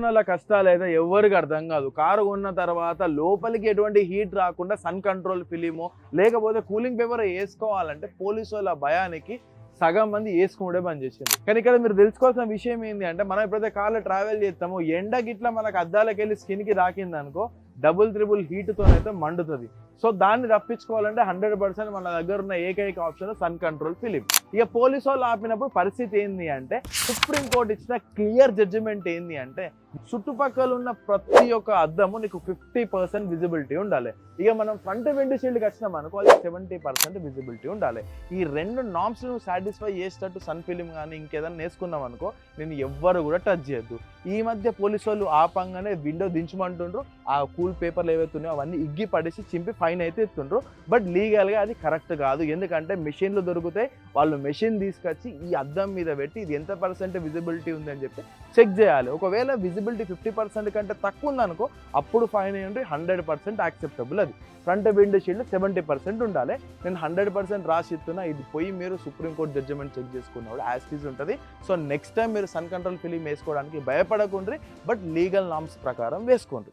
వాళ్ళ కష్టాలు అయితే ఎవరికి అర్థం కాదు. కారు కొన్న తర్వాత లోపలికి ఎటువంటి హీట్ రాకుండా సన్ కంట్రోల్ ఫిలిమో లేకపోతే కూలింగ్ పేపర్ వేసుకోవాలంటే పోలీసు వాళ్ళ భయానికి సగం మంది వేసుకుంటే బంద్ చేసింది. కానీ ఇక్కడ మీరు తెలుసుకోవాల్సిన విషయం ఏంటి అంటే, మనం ఎప్పుడైతే కార్లో ట్రావెల్ చేస్తామో ఎండ గిట్లా మనకు అద్దాలకి వెళ్ళి స్కిన్కి రాకింది అనుకో, డబుల్ త్రిబుల్ హీట్తో అయితే మండుతుంది. సో దాన్ని తప్పించుకోవాలంటే 100% మన దగ్గర ఉన్న ఏకైక ఆప్షన్ సన్ కంట్రోల్ ఫిలిం. ఇక పోలీసు వాళ్ళు ఆపినప్పుడు పరిస్థితి ఏంది అంటే, సుప్రీంకోర్టు ఇచ్చిన క్లియర్ జడ్జిమెంట్ ఏంది అంటే, చుట్టుపక్కల ఉన్న ప్రతి ఒక్క అద్దము నీకు 50% విజిబిలిటీ ఉండాలి. ఇక మనం ఫ్రంట్ విండ్ షీల్డ్కి వచ్చినాం అనుకో, అది 70% విజిబిలిటీ ఉండాలి. ఈ రెండు నామ్స్ నువ్వు సాటిస్ఫై చేసేటట్టు సన్ ఫిలిం కానీ ఇంకేదైనా వేసుకున్నాం అనుకో, నేను ఎవ్వరు కూడా టచ్ చేయొద్దు. ఈ మధ్య పోలీసు వాళ్ళు ఆపంగానే విండో దించమంటుండ్రు, ఆ కూల్ పేపర్లు ఏవైతున్నాయో అవన్నీ ఇగ్గి పడేసి చింపి ఫైన్ అయితే ఇస్తుండ్రు. బట్ లీగల్గా అది కరెక్ట్ కాదు. ఎందుకంటే మెషిన్లు దొరుకుతాయి, వాళ్ళు మెషిన్ తీసుకొచ్చి ఈ అద్దం మీద పెట్టి ఇది ఎంత % విజిబిలిటీ ఉందని చెప్పి చెక్ చేయాలి. ఒకవేళ విజిబిలిటీ 50% కంటే తక్కువ ఉందనుకో, అప్పుడు ఫైన్ అయ్యండి 100% యాక్సెప్టబుల్. అది ఫ్రంట్ విండ్ షీల్డ్ 70% ఉండాలి. నేను 100% రాసి ఇస్తున్నా. ఇది పోయి మీరు సుప్రీంకోర్టు జడ్జిమెంట్ చెక్ చేసుకున్నప్పుడు యాస్టీజ్ ఉంటుంది. సో నెక్స్ట్ టైం మీరు సన్ కంట్రోల్ ఫిలిం వేసుకోవడానికి భయపడకుండ్రి, బట్ లీగల్ నామ్స్ ప్రకారం వేసుకోండి.